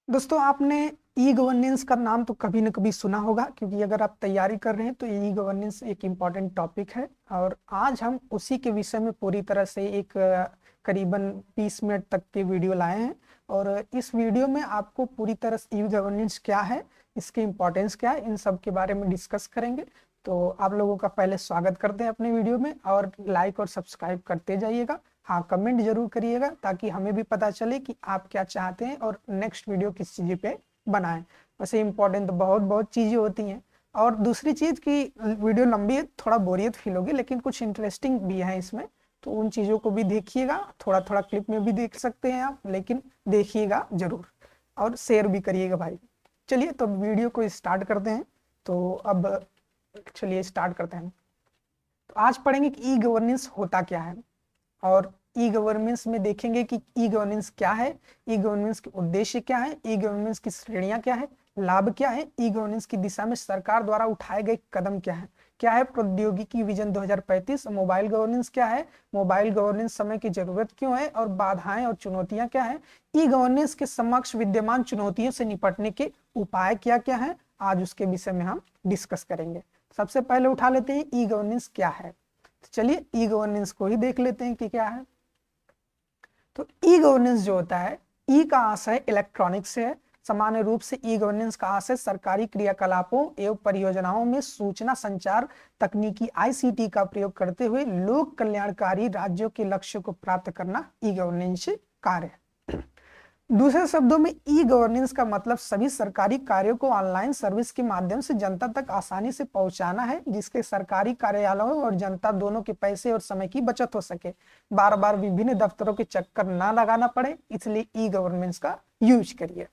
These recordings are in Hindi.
दोस्तों आपने ई गवर्नेंस का नाम तो कभी न कभी सुना होगा, क्योंकि अगर आप तैयारी कर रहे हैं तो ई गवर्नेंस एक इम्पॉर्टेंट टॉपिक है। और आज हम उसी के विषय में पूरी तरह से एक करीबन 20 मिनट तक के वीडियो लाए हैं। और इस वीडियो में आपको पूरी तरह से ई गवर्नेंस क्या है, इसकी इम्पोर्टेंस क्या है, इन सब के बारे में डिस्कस करेंगे। तो आप लोगों का पहले स्वागत करते हैं अपने वीडियो में, और लाइक और सब्सक्राइब करते जाइएगा। हाँ, कमेंट जरूर करिएगा ताकि हमें भी पता चले कि आप क्या चाहते हैं और नेक्स्ट वीडियो किस चीज़ पे बनाएं। वैसे इंपॉर्टेंट तो बहुत बहुत चीज़ें होती हैं। और दूसरी चीज़ की वीडियो लंबी है, थोड़ा बोरियत फील होगी, लेकिन कुछ इंटरेस्टिंग भी है इसमें, तो उन चीज़ों को भी देखिएगा। थोड़ा थोड़ा क्लिप में भी देख सकते हैं आप, लेकिन देखिएगा जरूर और शेयर भी करिएगा भाई। चलिए तो वीडियो को स्टार्ट करते हैं। तो अब चलिए स्टार्ट करते हैं। तो आज पढ़ेंगे कि ई गवर्नेंस होता क्या है, और ई गवर्नेंस में देखेंगे कि ई गवर्नेंस क्या है, ई गवर्नेंस के उद्देश्य क्या है, ई गवर्नेंस की श्रेणियां क्या है, लाभ क्या है, ई गवर्नेंस की दिशा में सरकार द्वारा उठाए गए कदम क्या है प्रौद्योगिकी विजन 2035, मोबाइल गवर्नेंस क्या है, मोबाइल गवर्नेंस समय की जरूरत क्यों है, और बाधाएं और चुनौतियां क्या है, ई गवर्नेंस के समक्ष विद्यमान चुनौतियों से निपटने के उपाय क्या क्या है, आज उसके विषय में हम डिस्कस करेंगे। सबसे पहले उठा लेते हैं ई गवर्नेंस क्या है। तो चलिए ई गवर्नेंस को ही देख लेते हैं कि क्या है। तो ई गवर्नेंस जो होता है, ई का आशय इलेक्ट्रॉनिक्स से है। सामान्य रूप से ई गवर्नेंस का आशय सरकारी क्रियाकलापों एवं परियोजनाओं में सूचना संचार तकनीकी आईसीटी का प्रयोग करते हुए लोक कल्याणकारी राज्यों के लक्ष्यों को प्राप्त करना ई गवर्नेंस कार्य है। दूसरे शब्दों में ई गवर्नेंस का मतलब सभी सरकारी कार्यों को ऑनलाइन सर्विस के माध्यम से जनता तक आसानी से पहुंचाना है, जिसके सरकारी कार्यालयों और जनता दोनों के पैसे और समय की बचत हो सके, बार बार विभिन्न दफ्तरों के चक्कर ना लगाना पड़े, इसलिए ई गवर्नेंस का यूज करिए।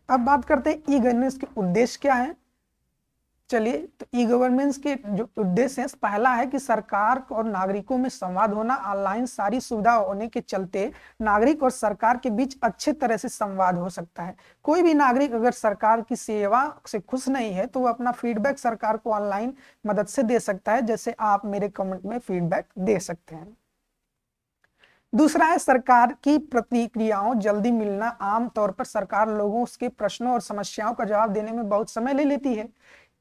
अब बात करते हैं ई गवर्नेंस के उद्देश्य क्या है। चलिए, तो ई गवर्नेंस के जो उद्देश्य है, पहला है कि सरकार और नागरिकों में संवाद होना। ऑनलाइन सारी सुविधा होने के चलते नागरिक और सरकार के बीच अच्छे तरह से संवाद हो सकता है। कोई भी नागरिक अगर सरकार की सेवा से खुश नहीं है तो वो अपना फीडबैक सरकार को ऑनलाइन मदद से दे सकता है, जैसे आप मेरे कमेंट में फीडबैक दे सकते हैं। दूसरा है सरकार की प्रतिक्रियाओं जल्दी मिलना। आमतौर पर सरकार लोगों के प्रश्नों और समस्याओं का जवाब देने में बहुत समय ले लेती है।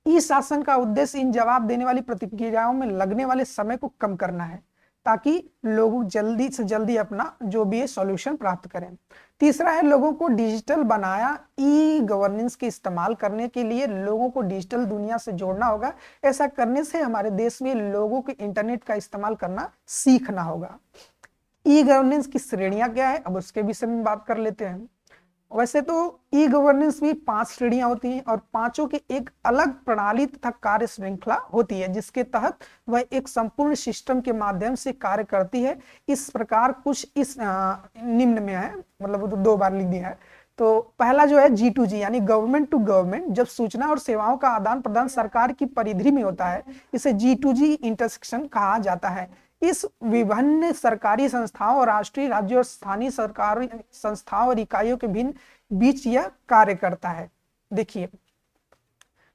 ई शासन का उद्देश्य इन जवाब देने वाली प्रतिक्रियाओं में लगने वाले समय को कम करना है, ताकि लोग जल्दी से जल्दी अपना जो भी है सॉल्यूशन प्राप्त करें। तीसरा है लोगों को डिजिटल बनाया। ई गवर्नेंस के इस्तेमाल करने के लिए लोगों को डिजिटल दुनिया से जोड़ना होगा। ऐसा करने से हमारे देश में लोगों को इंटरनेट का इस्तेमाल करना सीखना होगा। ई गवर्नेंस की श्रेणियां क्या है, अब उसके विषय में बात कर लेते हैं। वैसे तो ई गवर्नेंस में 5 श्रेणियां होती हैं, और पांचों की एक अलग प्रणाली तथा कार्य श्रृंखला होती है, जिसके तहत वह एक संपूर्ण सिस्टम के माध्यम से कार्य करती है। इस प्रकार कुछ इस निम्न में है, मतलब वो तो 2 बार लिख दिया है। तो पहला जो है G2G यानी गवर्नमेंट टू गवर्नमेंट, जब सूचना और सेवाओं का आदान प्रदान सरकार की परिधि में होता है, इसे G2G इंटरसेक्शन कहा जाता है। इस विभिन्न सरकारी संस्थाओं और राष्ट्रीय, राज्य और स्थानीय सरकारी संस्थाओं और इकाइयों के भिन्न बीच यह कार्य करता है। देखिए,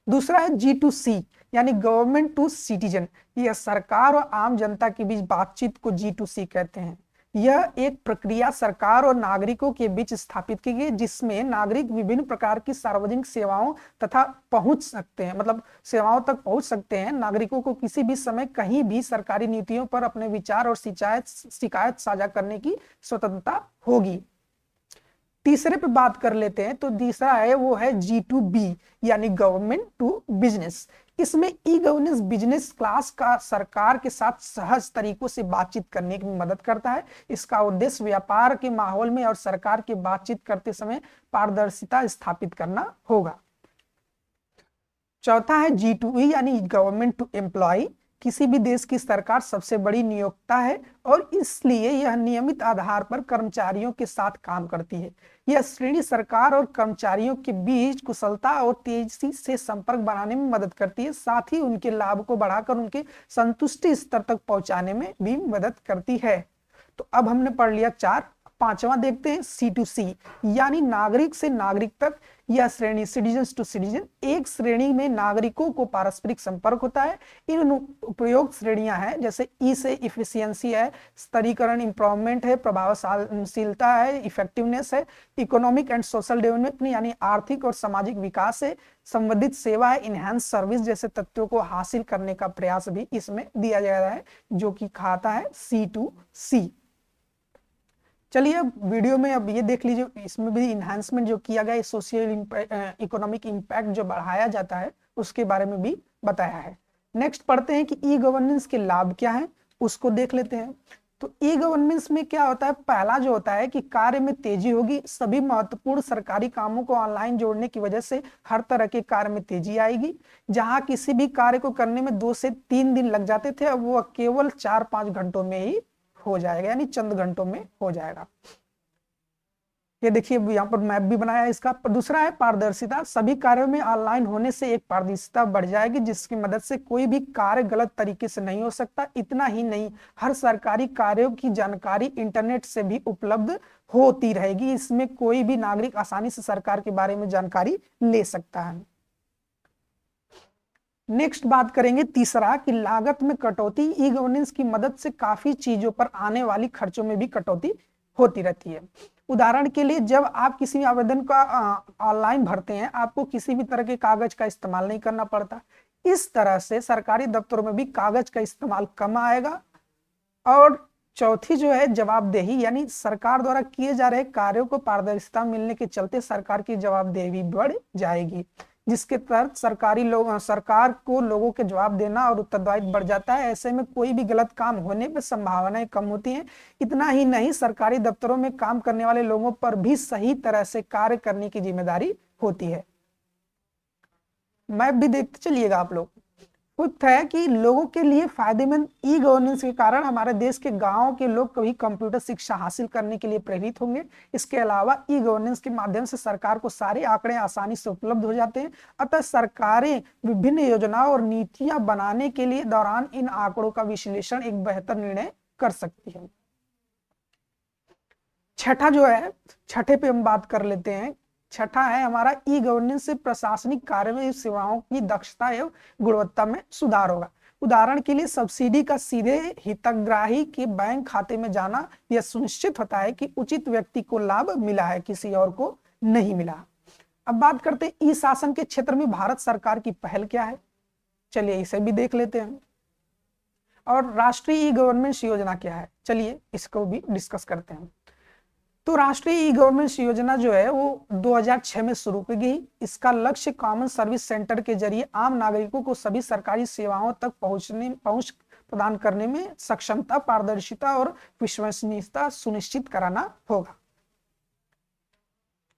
दूसरा है G2C यानी गवर्नमेंट टू सिटीजन। यह सरकार और आम जनता के बीच बातचीत को G2C कहते हैं। यह एक प्रक्रिया सरकार और नागरिकों के बीच स्थापित की गई, जिसमें नागरिक विभिन्न प्रकार की सार्वजनिक सेवाओं तथा पहुंच सकते हैं, मतलब सेवाओं तक पहुंच सकते हैं। नागरिकों को किसी भी समय कहीं भी सरकारी नीतियों पर अपने विचार और शिकायत साझा करने की स्वतंत्रता होगी। तीसरे पे बात कर लेते हैं, तो तीसरा है वो है G2B यानी गवर्नमेंट टू बिजनेस। इसमें ई गवर्नेंस बिजनेस क्लास का सरकार के साथ सहज तरीकों से बातचीत करने में मदद करता है। इसका उद्देश्य व्यापार के माहौल में और सरकार के बातचीत करते समय पारदर्शिता स्थापित करना होगा। चौथा है G2E यानी गवर्नमेंट टू एम्प्लॉय। किसी भी देश की सरकार सबसे बड़ी नियोक्ता है, और इसलिए यह नियमित आधार पर कर्मचारियों के साथ काम करती है। यह श्रेणी सरकार और कर्मचारियों के बीच कुशलता और तेजी से संपर्क बनाने में मदद करती है, साथ ही उनके लाभ को बढ़ाकर उनके संतुष्टि स्तर तक पहुंचाने में भी मदद करती है। तो अब हमने पढ़ लिया 4, पांचवा देखते हैं C2C, यानी नागरिक से नागरिक तक। यह श्रेणी सिटीजन टू सिटीजन, एक श्रेणी में नागरिकों को पारस्परिक संपर्क होता है। इन उपयोग श्रेणियां हैं, जैसे ई से इफिशियंसी है, स्तरीकरण इंप्रूवमेंट है, प्रभावशीलता है, इफेक्टिवनेस है, इकोनॉमिक एंड सोशल डेवलपमेंट यानी आर्थिक और सामाजिक विकास है, संबंधित सेवा है, इनहैंस सर्विस जैसे तत्वों को हासिल करने का प्रयास भी इसमें दिया जा रहा है, जो कि खाता है C2C। चलिए अब वीडियो में अब ये देख लीजिए, इसमें भी इन्हांसमेंट जो किया गया, सोशल इकोनॉमिक इम्पैक्ट जो बढ़ाया जाता है उसके बारे में भी बताया है। नेक्स्ट पढ़ते हैं कि ई गवर्नेंस के लाभ क्या है, उसको देख लेते हैं। तो ई गवर्नेंस में क्या होता है, पहला जो होता है कि कार्य में तेजी होगी। सभी महत्वपूर्ण सरकारी कामों को ऑनलाइन जोड़ने की वजह से हर तरह के कार्य में तेजी आएगी। जहां किसी भी कार्य को करने में 2 से 3 दिन लग जाते थे, अब वो केवल 4-5 घंटों में ही हो जाएगा, यानी चंद घंटों में हो जाएगा। ये देखिए यहाँ पर मैप भी बनाया है इसका। दूसरा है पारदर्शिता, सभी कार्यों में ऑनलाइन होने से एक पारदर्शिता बढ़ जाएगी, जिसकी मदद से कोई भी कार्य गलत तरीके से नहीं हो सकता। इतना ही नहीं, हर सरकारी कार्यों की जानकारी इंटरनेट से भी उपलब्ध होती रहेगी। इसमें कोई भी नागरिक आसानी से सरकार के बारे में जानकारी ले सकता है। नेक्स्ट बात करेंगे तीसरा कि लागत में कटौती। ई गवर्नेंस की मदद से काफी चीजों पर आने वाली खर्चों में भी कटौती होती रहती है। उदाहरण के लिए, जब आप किसी आवेदन का ऑनलाइन भरते हैं, आपको किसी भी तरह के कागज का इस्तेमाल नहीं करना पड़ता। इस तरह से सरकारी दफ्तरों में भी कागज का इस्तेमाल कम आएगा। और चौथी जो है जवाबदेही, यानी सरकार द्वारा किए जा रहे कार्यों को पारदर्शिता मिलने के चलते सरकार की जवाबदेही बढ़ जाएगी, जिसके तहत सरकार को लोगों के जवाब देना और उत्तरदायित्व बढ़ जाता है। ऐसे में कोई भी गलत काम होने पर संभावनाएं कम होती हैं। इतना ही नहीं, सरकारी दफ्तरों में काम करने वाले लोगों पर भी सही तरह से कार्य करने की जिम्मेदारी होती है। मैप भी देखते चलिएगा आप लोग। होता है कि लोगों के लिए फायदेमंद ई गवर्नेंस के कारण हमारे देश के गांवों के लोग कभी कंप्यूटर शिक्षा हासिल करने के लिए प्रेरित होंगे। इसके अलावा ई गवर्नेंस के माध्यम से सरकार को सारे आंकड़े आसानी से उपलब्ध हो जाते हैं। अतः सरकारें विभिन्न योजनाओं और नीतियां बनाने के लिए दौरान इन आंकड़ों का विश्लेषण एक बेहतर निर्णय कर सकती है। छठा जो है, छठे पे हम बात कर लेते हैं। छठा है हमारा ई गवर्नेंस से प्रशासनिक कार्य में सेवाओं की दक्षता एवं गुणवत्ता में सुधार होगा। उदाहरण के लिए, सब्सिडी का सीधे हितग्राही के बैंक खाते में जाना, यह सुनिश्चित होता है कि उचित व्यक्ति को लाभ मिला है, किसी और को नहीं मिला। अब बात करते हैं ई शासन के क्षेत्र में भारत सरकार की पहल क्या है। चलिए इसे भी देख लेते हैं। और राष्ट्रीय ई गवर्नेंस योजना क्या है, चलिए इसको भी डिस्कस करते हैं। तो राष्ट्रीय ई गवर्नेंस योजना जो है वो 2006 में शुरू की गई। इसका लक्ष्य कॉमन सर्विस सेंटर के जरिए आम नागरिकों को सभी सरकारी सेवाओं तक पहुंच प्रदान करने में सक्षमता, पारदर्शिता और विश्वसनीयता सुनिश्चित कराना होगा।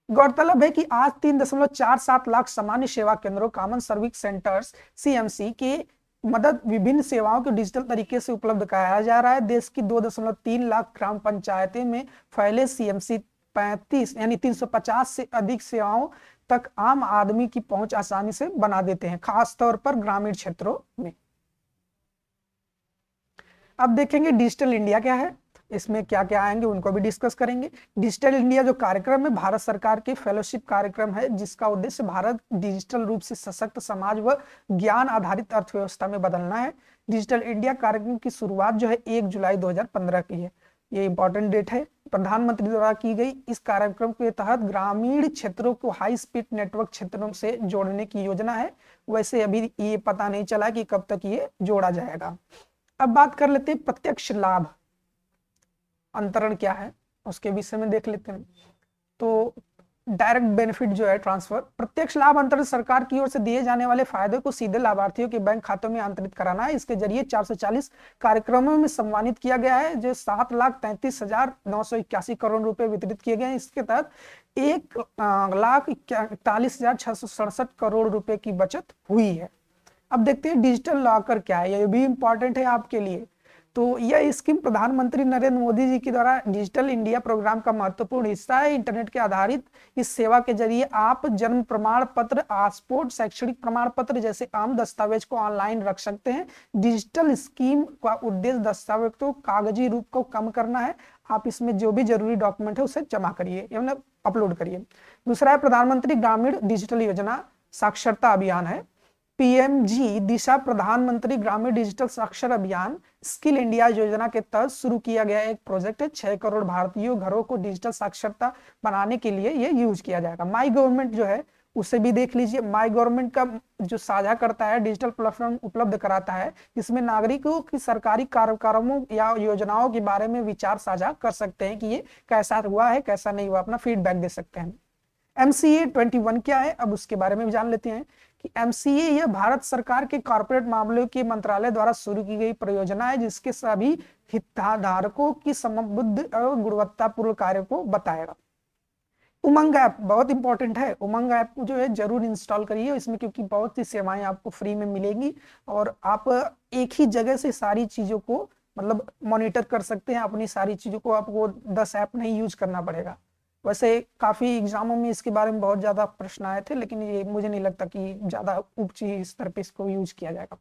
गौरतलब है कि आज 3.47 लाख सामान्य सेवा केंद्रों, कॉमन सर्विस सेंटर्स CMC के मदद विभिन्न सेवाओं को डिजिटल तरीके से उपलब्ध कराया जा रहा है। देश की 2.3 लाख ग्राम पंचायतें में फैले CMC 35 यानी 350 से अधिक सेवाओं तक आम आदमी की पहुंच आसानी से बना देते हैं, खासतौर पर ग्रामीण क्षेत्रों में। अब देखेंगे डिजिटल इंडिया क्या है, इसमें क्या क्या आएंगे उनको भी डिस्कस करेंगे। डिजिटल इंडिया जो कार्यक्रम है भारत सरकार के फेलोशिप कार्यक्रम है, जिसका उद्देश्य भारत डिजिटल रूप से सशक्त समाज व ज्ञान आधारित अर्थव्यवस्था में बदलना है। डिजिटल इंडिया कार्यक्रम की शुरुआत जो है 1 जुलाई 2015 की है। ये इंपॉर्टेंट डेट है, प्रधानमंत्री द्वारा की गई। इस कार्यक्रम के तहत ग्रामीण क्षेत्रों को हाई स्पीड नेटवर्क क्षेत्रों से जोड़ने की योजना है। वैसे अभी ये पता नहीं चला कि कब तक ये जोड़ा जाएगा। अब बात कर लेते हैं प्रत्यक्ष लाभ अंतरण क्या है, उसके विषय में देख लेते हैं। तो डायरेक्ट बेनिफिट जो है ट्रांसफर, प्रत्यक्ष लाभ अंतरण सरकार की ओर से दिए जाने वाले फायदे को सीधे लाभार्थियों के बैंक खातों में अंतरित कराना है। इसके जरिए 440 कार्यक्रमों में सम्मानित किया गया है, जो 7,33,981 करोड़ रुपए वितरित किए गए हैं। इसके तहत 1,41,667 करोड़ रुपए की बचत हुई है। अब देखते हैं डिजिटल लॉकर क्या है, ये भी इंपॉर्टेंट है आपके लिए। तो यह स्कीम प्रधानमंत्री नरेंद्र मोदी जी के द्वारा डिजिटल इंडिया प्रोग्राम का महत्वपूर्ण हिस्सा है। इंटरनेट के आधारित इस सेवा के जरिए आप जन्म प्रमाण पत्र, पासपोर्ट, शैक्षणिक प्रमाण पत्र जैसे आम दस्तावेज को ऑनलाइन रख सकते हैं। डिजिटल स्कीम का उद्देश्य दस्तावेज को कागजी रूप को कम करना है। आप इसमें जो भी जरूरी डॉक्यूमेंट है उसे जमा करिए, मतलब अपलोड करिए। दूसरा है प्रधानमंत्री ग्रामीण डिजिटल योजना साक्षरता अभियान है। पीएमजी दिशा प्रधानमंत्री ग्रामीण डिजिटल साक्षर अभियान स्किल इंडिया योजना के तहत शुरू किया गया एक प्रोजेक्ट है। 6 करोड़ भारतीयों घरों को डिजिटल साक्षरता बनाने के लिए ये यूज किया जाएगा। माई गवर्नमेंट जो है उसे भी देख लीजिए। माई गवर्नमेंट का जो साझा करता है, डिजिटल प्लेटफॉर्म उपलब्ध कराता है, जिसमें नागरिकों की सरकारी कार्यक्रमों या योजनाओं के बारे में विचार साझा कर सकते हैं कि ये कैसा हुआ है, कैसा नहीं हुआ, अपना फीडबैक दे सकते हैं। MCA 21 क्या है, अब उसके बारे में भी जान लेते हैं कि MCA यह भारत सरकार के कॉर्पोरेट मामलों के मंत्रालय द्वारा शुरू की गई परियोजना है, जिसके सभी हितधारकों की समबद्ध और गुणवत्तापूर्ण कार्य को बताएगा। उमंग ऐप बहुत इंपॉर्टेंट है। उमंग ऐप को जो है जरूर इंस्टॉल करिए इसमें, क्योंकि बहुत सी सेवाएं आपको फ्री में मिलेंगी और आप एक ही जगह से सारी चीजों को मतलब मॉनिटर कर सकते हैं। अपनी सारी चीजों को आपको 10 ऐप नहीं यूज करना पड़ेगा। वैसे काफी एग्जामों में इसके बारे में बहुत ज्यादा प्रश्न आए थे, लेकिन ये मुझे नहीं लगता कि ज्यादा उच्च स्तर पे इसको यूज किया जाएगा।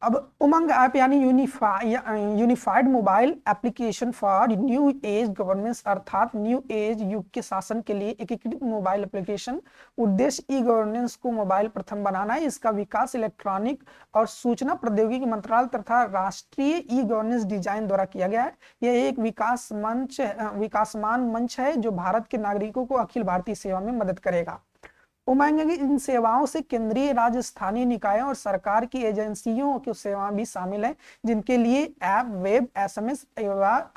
अब उमंग ऐप यानी unified mobile application for new age governance, अर्थात न्यू एज युग के शासन के लिए एकीकृत मोबाइल एप्लीकेशन। उद्देश्य ई गवर्नेंस को मोबाइल प्रथम बनाना है। इसका विकास इलेक्ट्रॉनिक और सूचना प्रौद्योगिकी मंत्रालय तथा राष्ट्रीय ई गवर्नेंस डिजाइन द्वारा किया गया है। यह एक विकासमान मंच है जो भारत के नागरिकों को अखिल भारतीय सेवा में मदद करेगा। उमंग इन सेवाओं से केंद्रीय, राज्य, स्थानीय निकायों और सरकार की एजेंसियों की सेवाएं भी शामिल हैं, जिनके लिए ऐप, वेब, SMS,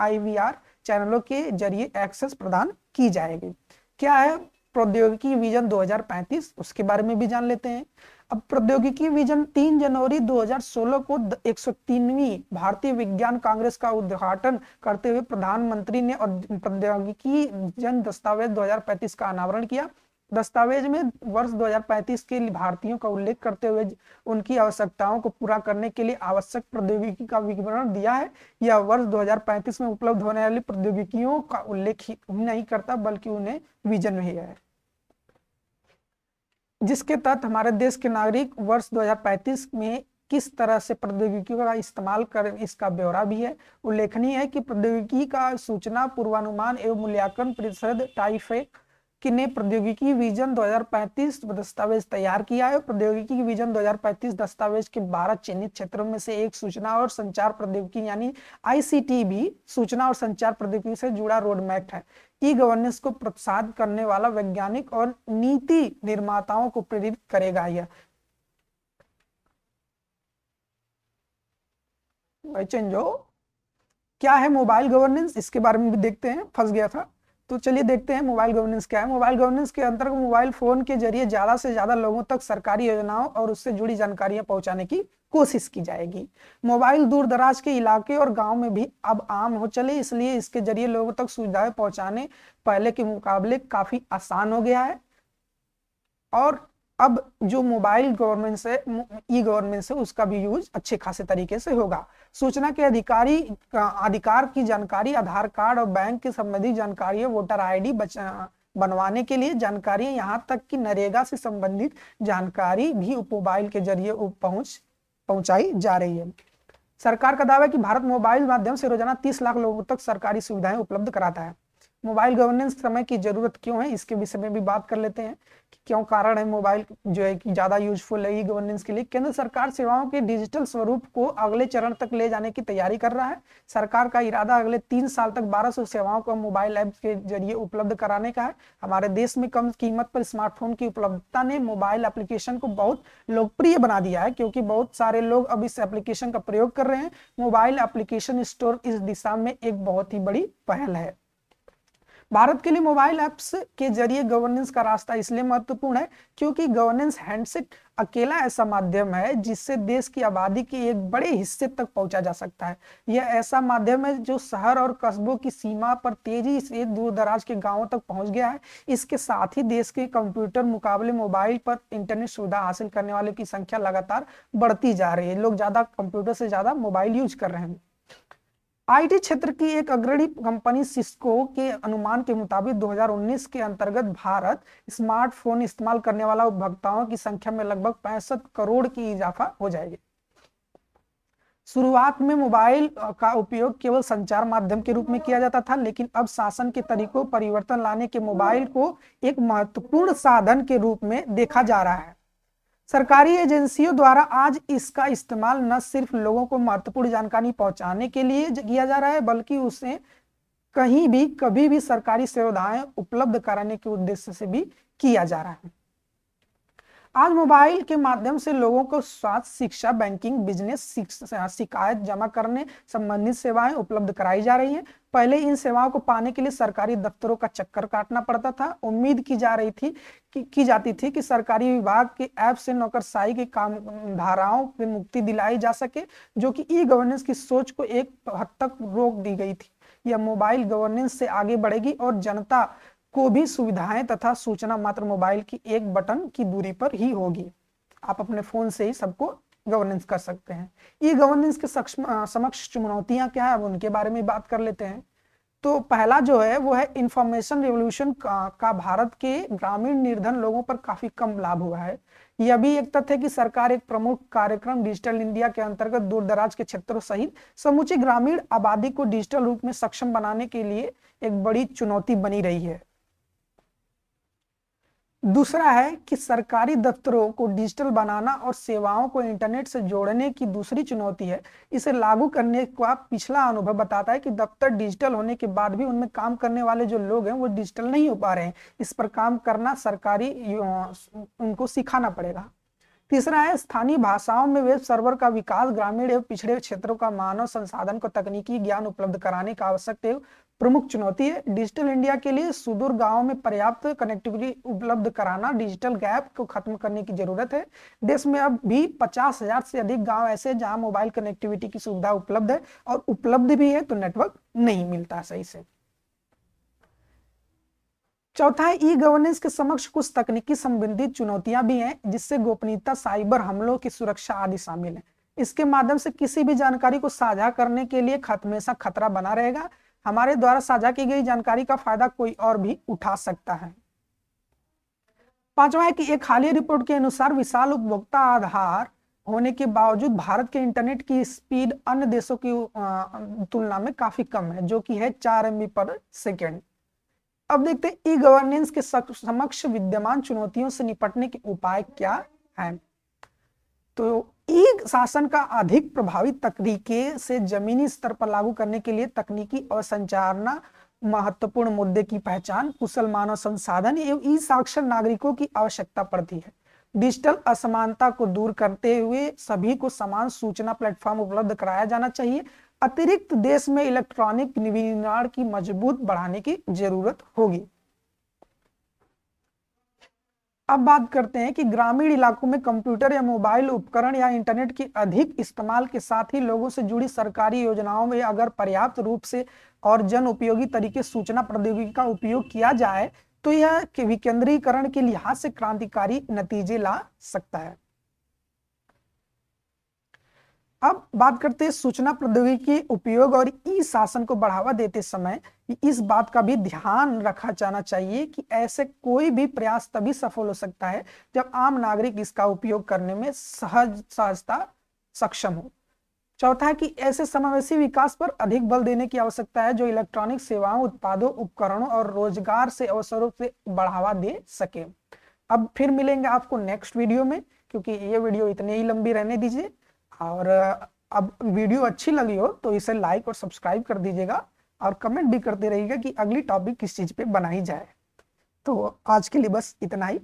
IVR चैनलों के जरिए एक्सेस प्रदान की जाएगी। क्या है प्रौद्योगिकी विजन 2035, उसके बारे में भी जान लेते हैं। अब प्रौद्योगिकी विजन 3 जनवरी 2016 को 103वीं भारतीय विज्ञान कांग्रेस का उद्घाटन करते हुए प्रधानमंत्री ने प्रौद्योगिकी जन दस्तावेज 2035 का अनावरण किया। दस्तावेज में वर्ष 2035 के लिए भारतीयों का उल्लेख करते हुए उनकी आवश्यकताओं को पूरा करने के लिए आवश्यक प्रौद्योगिकी का विवरण दिया है। यह वर्ष 2035 में उपलब्ध होने वाली प्रौद्योगिकियों का उल्लेख ही नहीं करता, बल्कि उन्हें विजन में ही है, जिसके तहत हमारे देश के नागरिक वर्ष 2035 में किस तरह से प्रौद्योगिकी का इस्तेमाल करें, इसका ब्यौरा भी है। उल्लेखनीय है कि प्रौद्योगिकी का सूचना पूर्वानुमान एवं मूल्यांकन परिषद टाइफेक ने प्रौद्योगिकी विजन 2035 दस्तावेज तैयार किया है। प्रौद्योगिकी विजन 2035 दस्तावेज के 12 चिन्हित क्षेत्रों में से एक सूचना और संचार प्रौद्योगिकी यानी ICT भी सूचना और संचार प्रौद्योगिकी से जुड़ा रोडमैप है। ई गवर्नेंस को प्रोत्साहित करने वाला वैज्ञानिक और नीति निर्माताओं को प्रेरित करेगा। यह क्या है मोबाइल गवर्नेंस, इसके बारे में भी देखते हैं, फंस गया था तो चलिए देखते हैं मोबाइल गवर्नेंस क्या है। मोबाइल गवर्नेंस के अंतर्गत मोबाइल फोन के जरिए ज्यादा से ज्यादा लोगों तक सरकारी योजनाओं और उससे जुड़ी जानकारियां पहुंचाने की कोशिश की जाएगी। मोबाइल दूर दराज के इलाके और गांव में भी अब आम हो चले, इसलिए इसके जरिए लोगों तक सुविधाएं पहुंचाने पहले के मुकाबले काफी आसान हो गया है। और अब जो मोबाइल गवर्नमेंट से ई गवर्नेंस है उसका भी यूज अच्छे खासे तरीके से होगा। सूचना के अधिकार की जानकारी, आधार कार्ड और बैंक की संबंधित जानकारी, वोटर ID बनवाने के लिए जानकारी, यहाँ तक कि नरेगा से संबंधित जानकारी भी मोबाइल के जरिए पहुंचाई जा रही है। सरकार का दावा है कि भारत मोबाइल माध्यम से रोजाना 30 लाख लोगों तक सरकारी सुविधाएं उपलब्ध कराता है। मोबाइल गवर्नेंस समय की जरूरत क्यों है, इसके विषय में भी बात कर लेते हैं कि क्यों कारण है मोबाइल जो है कि ज्यादा यूजफुल है ई गवर्नेंस के लिए। केंद्र सरकार सेवाओं के डिजिटल स्वरूप को अगले चरण तक ले जाने की तैयारी कर रहा है। सरकार का इरादा अगले 3 साल तक 1200 सेवाओं को मोबाइल ऐप के जरिए उपलब्ध कराने का है। हमारे देश में कम कीमत पर स्मार्टफोन की उपलब्धता ने मोबाइल एप्लीकेशन को बहुत लोकप्रिय बना दिया है, क्योंकि बहुत सारे लोग अब इस एप्लीकेशन का प्रयोग कर रहे हैं। मोबाइल एप्लीकेशन स्टोर इस दिशा में एक बहुत ही बड़ी पहल है। भारत के लिए मोबाइल ऐप्स के जरिए गवर्नेंस का रास्ता इसलिए महत्वपूर्ण है क्योंकि गवर्नेंस हैंडसेट अकेला ऐसा माध्यम है जिससे देश की आबादी के एक बड़े हिस्से तक पहुंचा जा सकता है। यह ऐसा माध्यम है जो शहर और कस्बों की सीमा पर तेजी से दूर दराज के गांवों तक पहुंच गया है। इसके साथ ही देश के कंप्यूटर मुकाबले मोबाइल पर इंटरनेट सुविधा हासिल करने वालों की संख्या लगातार बढ़ती जा रही है। लोग ज्यादा कंप्यूटर से ज्यादा मोबाइल यूज कर रहे हैं। आईटी क्षेत्र की एक अग्रणी कंपनी सिस्को के अनुमान के मुताबिक 2019 के अंतर्गत भारत स्मार्टफोन इस्तेमाल करने वाला उपभोक्ताओं की संख्या में लगभग 65 करोड़ की इजाफा हो जाएगी। शुरुआत में मोबाइल का उपयोग केवल संचार माध्यम के रूप में किया जाता था, लेकिन अब शासन के तरीकों परिवर्तन लाने के मोबाइल को एक महत्वपूर्ण साधन के रूप में देखा जा रहा है। सरकारी एजेंसियों द्वारा आज इसका इस्तेमाल न सिर्फ लोगों को महत्वपूर्ण जानकारी पहुंचाने के लिए किया जा रहा है, बल्कि उसे कहीं भी कभी भी सरकारी सेवाएं उपलब्ध कराने के उद्देश्य से भी किया जा रहा है। आज मोबाइल के माध्यम से लोगों को स्वास्थ्य, शिक्षा, बैंकिंग, बिजनेस, शिकायत जमा करने संबंधित सेवाएं उपलब्ध कराई जा रही हैं। पहले इन सेवाओं को पाने के लिए सरकारी दफ्तरों का चक्कर काटना पड़ता था। उम्मीद की जाती थी कि सरकारी विभाग के ऐप से नौकरशाही की काम धाराओं से मुक्ति दिलाई जा सके, जो कि ई गवर्नेंस की सोच को एक हद तक रोक दी गई थी। यह मोबाइल गवर्नेंस से आगे बढ़ेगी और जनता को भी सुविधाएं तथा सूचना मात्र मोबाइल की एक बटन की दूरी पर ही होगी। आप अपने फोन से ही सबको गवर्नेंस कर सकते हैं। ई गवर्नेंस के समक्ष चुनौतियां क्या है, अब उनके बारे में बात कर लेते हैं। तो पहला जो है वो है इंफॉर्मेशन रिवॉल्यूशन का भारत के ग्रामीण निर्धन लोगों पर काफी कम लाभ हुआ है। यह भी एक तथ्य है कि सरकार एक प्रमुख कार्यक्रम डिजिटल इंडिया के अंतर्गत दूर दराज के क्षेत्रों सहित समूची ग्रामीण आबादी को डिजिटल रूप में सक्षम बनाने के लिए एक बड़ी चुनौती बनी रही है। दूसरा है कि सरकारी दफ्तरों को डिजिटल बनाना और सेवाओं को इंटरनेट से जोड़ने की दूसरी चुनौती है। इसे लागू करने का पिछला अनुभव बताता है कि दफ्तर डिजिटल होने के बाद भी उनमें काम करने वाले जो लोग हैं वो डिजिटल नहीं हो पा रहे हैं। इस पर काम करना सरकारी उनको सिखाना पड़ेगा। तीसरा है स्थानीय भाषाओं में वेब सर्वर का विकास। ग्रामीण एवं पिछड़े क्षेत्रों का मानव संसाधन को तकनीकी ज्ञान उपलब्ध कराने का आवश्यक एवं प्रमुख चुनौती है। डिजिटल इंडिया के लिए सुदूर गांवों में पर्याप्त कनेक्टिविटी उपलब्ध कराना, डिजिटल गैप को खत्म करने की जरूरत है। देश में अब भी 50,000 से अधिक गांव ऐसे हैं जहां मोबाइल कनेक्टिविटी की सुविधा उपलब्ध है, और उपलब्ध भी है तो नेटवर्क नहीं मिलता सही से। चौथा है ई गवर्नेंस के समक्ष कुछ तकनीकी संबंधित चुनौतियां भी हैं, जिससे गोपनीयता, साइबर हमलों की सुरक्षा आदि शामिल है। इसके माध्यम से किसी भी जानकारी को साझा करने के लिए हमेशा खतरा बना रहेगा। हमारे द्वारा साझा की गई जानकारी का फायदा कोई और भी उठा सकता है। पांचवा है कि एक हालिया रिपोर्ट के अनुसार विशाल उपभोक्ता आधार होने के बावजूद भारत के इंटरनेट की स्पीड अन्य देशों की तुलना में काफी कम है, जो कि है 4 MB पर सेकेंड। अब देखते हैं ई गवर्नेंस के समक्ष विद्यमान चुनौतियों से निपटने के उपाय क्या हैं। तो ई शासन का अधिक प्रभावी तरीके से जमीनी स्तर पर लागू करने के लिए तकनीकी और संचालना महत्वपूर्ण मुद्दे की पहचान, कुशल मानव संसाधन एवं ई साक्षर नागरिकों की आवश्यकता पड़ती है। डिजिटल असमानता को दूर करते हुए सभी को समान सूचना प्लेटफॉर्म उपलब्ध कराया जाना चाहिए। अतिरिक्त देश में इलेक्ट्रॉनिक विनिर्माण की मजबूत बढ़ाने की जरूरत होगी। अब बात करते हैं कि ग्रामीण इलाकों में कंप्यूटर या मोबाइल उपकरण या इंटरनेट के अधिक इस्तेमाल के साथ ही लोगों से जुड़ी सरकारी योजनाओं में अगर पर्याप्त रूप से और जन उपयोगी तरीके सूचना प्रौद्योगिकी का उपयोग किया जाए तो यह विकेंद्रीकरण के लिहाज से क्रांतिकारी नतीजे ला सकता है। अब बात करते हैं सूचना प्रौद्योगिकी उपयोग और ई शासन को बढ़ावा देते समय इस बात का भी ध्यान रखा जाना चाहिए कि ऐसे कोई भी प्रयास तभी सफल हो सकता है जब आम नागरिक इसका उपयोग करने में सहजता सक्षम हो। चौथा है कि ऐसे समावेशी विकास पर अधिक बल देने की आवश्यकता है जो इलेक्ट्रॉनिक सेवाओं, उत्पादों, उपकरणों और रोजगार से अवसरों से बढ़ावा दे सके। अब फिर मिलेंगे आपको नेक्स्ट वीडियो में, क्योंकि ये वीडियो इतने ही लंबी रहने दीजिए। और अब वीडियो अच्छी लगी हो तो इसे लाइक और सब्सक्राइब कर दीजिएगा और कमेंट भी करते रहिएगा कि अगली टॉपिक किस चीज पे बनाई जाए। तो आज के लिए बस इतना ही।